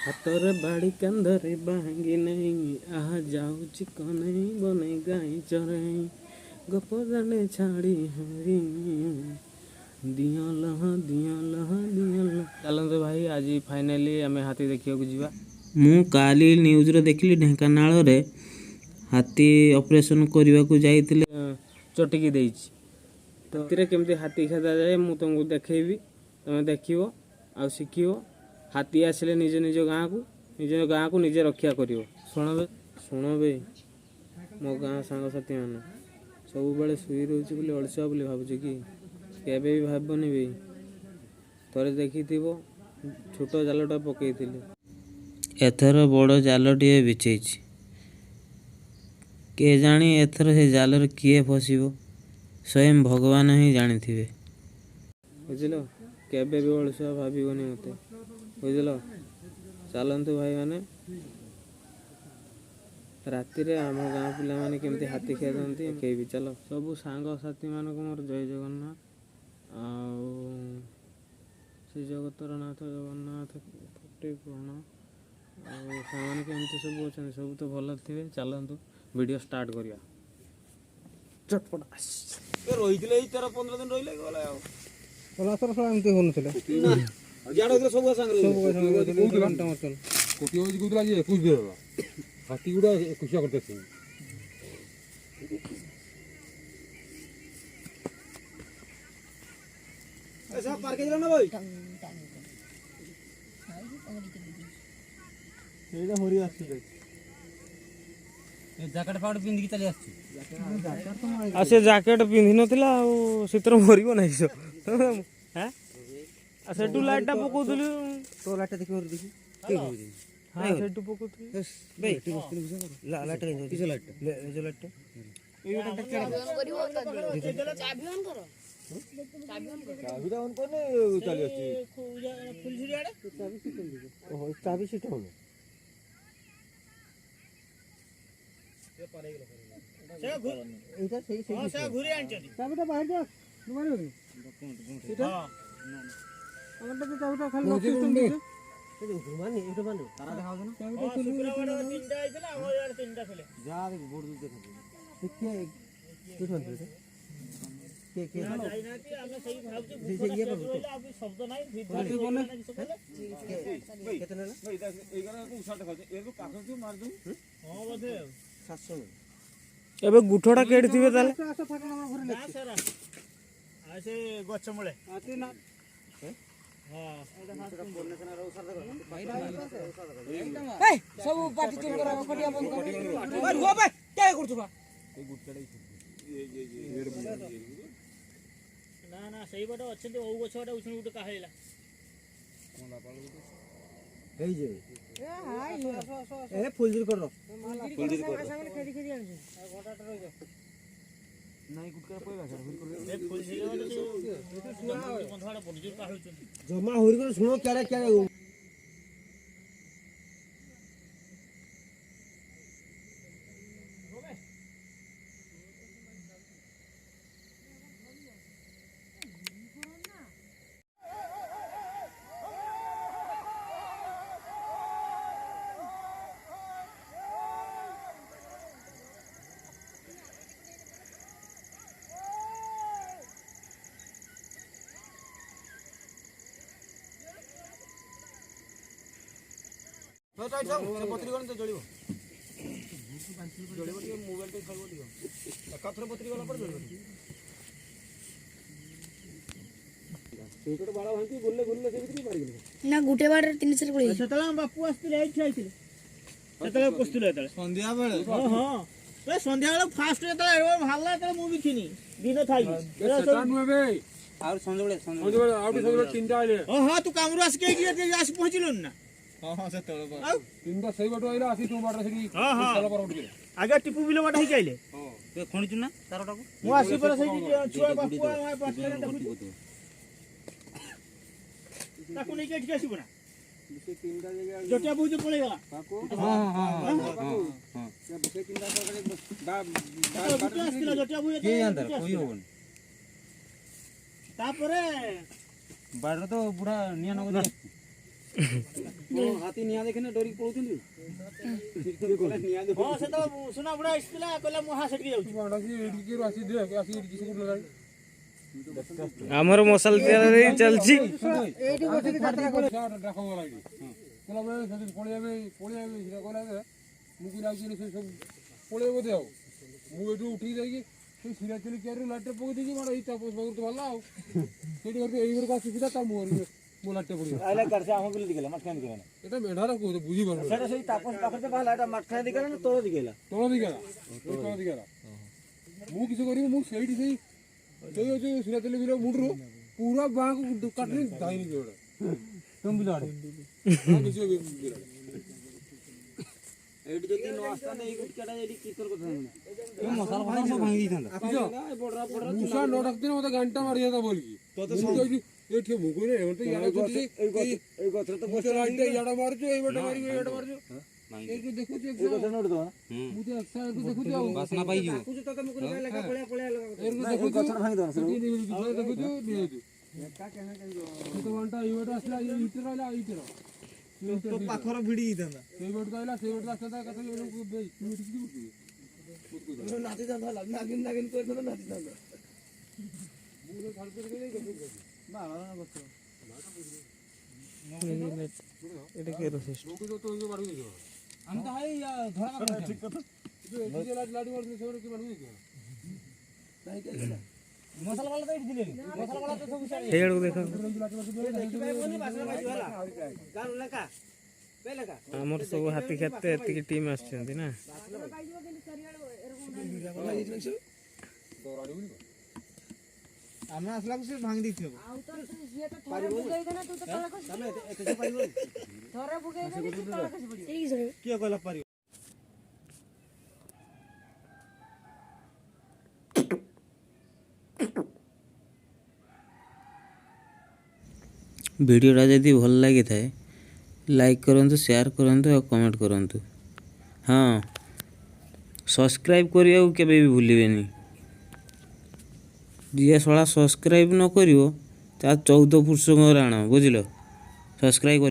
ହାତରେ ବାଡ଼ି କାନ୍ଧରେ ବାହାଙ୍ଗି ନେଇ ଆହା ଯାଉଛି କନେଇ ବନେଇ ଗାଈ ଚରେଇ ଗପ ଜାଣେ ଛାଡ଼ି ହରି ଦିଅଲହ ଦିଅଲହ ଦିଅଲହ। ଚାଲନ୍ତୁ ଭାଇ ଆଜି ଫାଇନାଲି ଆମେ ହାତୀ ଦେଖିବାକୁ ଯିବା। ମୁଁ କାଲି ନ୍ୟୁଜ୍ରେ ଦେଖିଲି ଢେଙ୍କାନାଳରେ ହାତୀ ଅପରେସନ୍ କରିବାକୁ ଯାଇଥିଲେ ଚଟିକି ଦେଇଛି। ତ ସେଥିରେ କେମିତି ହାତୀ ଖେଦାଯାଏ ମୁଁ ତୁମକୁ ଦେଖେଇବି, ତୁମେ ଦେଖିବ ଆଉ ଶିଖିବ। ହାତୀ ଆସିଲେ ନିଜ ଗାଁକୁ ନିଜେ ରକ୍ଷା କରିବ। ଶୁଣବେ ମୋ ଗାଁ ସାଙ୍ଗସାଥି ମାନେ, ସବୁବେଳେ ଶୋଇ ରହୁଛି ବୋଲି ଅଳସୁଆ ବୋଲି ଭାବୁଛି କି? କେବେ ବି ଭାବନି ବେ। ଥରେ ଦେଖିଥିବ ଛୋଟ ଜାଲଟା ପକେଇଥିଲି, ଏଥର ବଡ଼ ଜାଲଟିଏ ବିଛେଇଛି। କେଜାଣି ଏଥର ସେ ଜାଲରେ କିଏ ଫସିବ, ସ୍ୱୟଂ ଭଗବାନ ହିଁ ଜାଣିଥିବେ। ବୁଝିଲ, କେବେ ବି ଅଳସୁଆ ଭାବିବନି ମୋତେ, ବୁଝିଲ। ଚାଲନ୍ତୁ ଭାଇମାନେ, ରାତିରେ ଆମ ଗାଁ ପିଲାମାନେ କେମିତି ହାତୀ ଖେଦନ୍ତି କେହିବି। ଚାଲ ସବୁ ସାଙ୍ଗସାଥିମାନଙ୍କୁ ମୋର ଜୟ ଜଗନ୍ନାଥ। ଆଉ ଶ୍ରୀ ଜଗତର ନାଥ ଜଗନ୍ନାଥ କୋଟି ପ୍ରଣାମ। ଆଉ ସାଙ୍ଗମାନେ କେମିତି ସବୁ ଅଛନ୍ତି? ସବୁ ତ ଭଲ ଥିବେ। ଚାଲନ୍ତୁ ଭିଡ଼ିଓ ଷ୍ଟାର୍ଟ କରିବା। ଚଟପଟ ରହିଥିଲେ ଏଇ 13-15 ଦିନ ରହିଲେ ଗଲେ ଆଉ ପଲାସର ସବୁ ଏମିତି ହଉନଥିଲେ। ସବୁ ହାତୀ ଗୁଡ଼ା ଏକୋଇଶିଆ କରିଦେଇଛନ୍ତି। ଆଉ ସେ ଜ୍ୟାକେଟ ପିନ୍ଧି ନଥିଲା ଆଉ ଶୀତରେ ମରିବ ନାହିଁ। ଆଉ ସେଠୁ ଲାଇଟଟା ପକଉଥିଲି, ତୋ ଲାଇଟଟା ଦେଖିବ ଦେଖି ସେଠୁ ପକଉଥିଲି। ଏବେ ଗୁଠଟା କେଠି ଥିବେ ତାହେଲେ? ଗଛ ମୂଳେ ସବୁ ନା ସେଇ ଗୋଟେ ଅଛନ୍ତି। ଓଉ ଗଛ ଗୋଟେ ଉଛୁଣି ଗୋଟେ କାହାଳିଲା ଫୁଲଝୁରି କର ଜମା ହରି କରି ଶୁଣ କ୍ୟାରେ କ୍ୟାରେ ନା ଗୁଟେ ବାଡରେ 300 ପଡିଲା। ସେତେବେଳେ ବାପୁ ଆସିଥିଲେ, ଏଇଠି ଆଇଥିଲେ। ସେତେବେଳେ ପଶିଥିଲେ ସନ୍ଧ୍ୟା ବେଳେ। ହଁ ସନ୍ଧ୍ୟା ବେଳେ ଫାଷ୍ଟ ଯେତେବେଳେ ବାହାରିଲା ସେତେବେଳେ ମୁଁ ବି ଥିନି ଦିନ ଥାଇ। ଆଉ ସନ୍ଧ୍ୟାବେଳେ ହଁ ତୁ କାମରୁ ଆସିକି ଆସି ପହଞ୍ଚିଲୁନି ନା? ଆগে ଟିପୁ ବିଲ ବାଟ ହେଇକି ଆଇଲେ ଖଣିଛୁ ନା ତାରଟାକୁ। ମୁଁ ଆସି ପରେ ସେଇଠି ଛୁଆ ତାକୁ ନେଇକି ଏଠିକି ଆସିବୁ ନା? ଜଟିଆ ବହୁତ ପଳେଇଗଲା। ତାପରେ ବାଡରେ ତ ବୁଢା ନିଆଁ ନଗଦ हाथी निया देखने डरी पळुछंती हां से तो सुना बुढ़ा इसला कहला मु हां सेठी जाउची एडकी रो आसी दे आसी एडकी से गुड लगाई हमर मसाल तेल रे चलची एडी बसे छात्रा को रखो वाला कोला बे सदी पळियाबे हिरा कोला दे मु की लागी से सब पळेबो दे आउ मु एडू उठी जाई से सिरा चली केरे लाटे पगो दी माडा इता पोस बगुर तो वाला आउ सेठी करके एई वर का सुविधा ता मु लाटे पड़ी आइला कर से हम बिल दिगला मटखान दिगला एटा मेढारा को बुझी बन सेटा सही तापस पाखर से बाला एटा मटखान दिगला ना तोळ दिगला मु किसे करी मु सेठी सही जो जो सिरा चली बिलो मुडरो पूरा बाग काटनी दाहिनी जोड़ तुम बिलाड़े हां किसे बिलाड़े एडी जति नो आस्ता नै गुट केटा एडी कीतर को थाने ए मसाला भाई सब भांगी थांदा बडरा बडरा मुसा नो रखते न मते घंटा मारी जाता बोल की तो तो एठी मुगु रे एवं तो याडा गुटी ए गथर तो पोस्ट लाइट याडा मार जो ए बटा मारी याडा मार जो एक देखो जे ए गथर नोड दो मुझे अच्छा देखो जो वासना पाई जो कुछ तो मुगु रे लगा पळ्या लगा एक गथर भांगी दो सर देखो जो दे दो का कहना कहि तो घंटा ए बटा असला इटर आला इटर तो पाखर भिडी इथंदा से बट आइला से बट असता कथा किती नाती जांदा नागिन नागिन करतो नाती जांदा मुरे खालते गेले बाळा ना बस এটা কি রসিস লোক তো তো বাড়ি গেল আমি তো হাই ধরা ঠিক কথা এই লাডি মারতে সরে কি বাড়ি গেল তাই কেলা মশলা वाला তো দিলে মশলা वाला তো সব সারি হেড় দেখো দেখি বলি বাসা বাজি वाला গাল লেখা বে লেখা আমার সব হাতি খেতে এতিকি টিম আসছেন না আমরা আসলা কিছু ভাঙ দিতে হবে আউ তো ইয়ে তো থরে বুগাই দেনা তুই তো তলা কস তুমি এতে পারিব থরে বুগাই দেনা তুই তলা কস পড়ি এই সরে কি কইলা পারিব वीडियोटा जदि भल लगी थाए लाइक करंतु शेयर करंतु और कमेंट करंतु हाँ सब्सक्राइब करिया केबे भी भूलिबेनी जी सला सब्सक्राइब न करियो ता 14 पुरुष राण बुझिल सब्सक्राइब